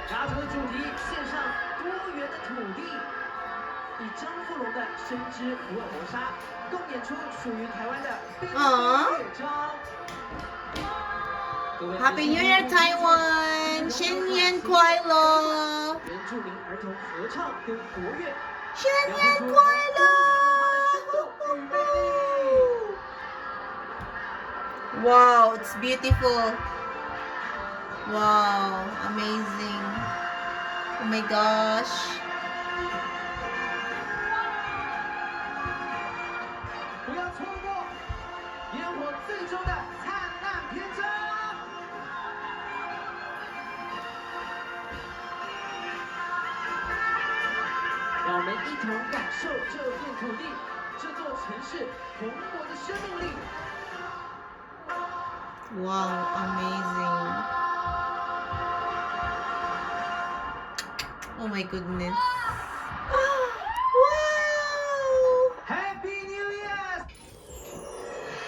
插图的主题献上多元的土地，以张富荣的《深知福尔摩沙》共演出属于台湾的悲剧乐章。Happy New Year Taiwan 新年快乐原住民儿童合唱跟国乐新年快乐 Wow, it's beautiful. Wow, amazing. Oh my gosh. 不要错过烟火最终的灿烂篇章。让我们一同感受这片土地，这座城市蓬勃的生命力。Wow, amazing. Oh my goodness.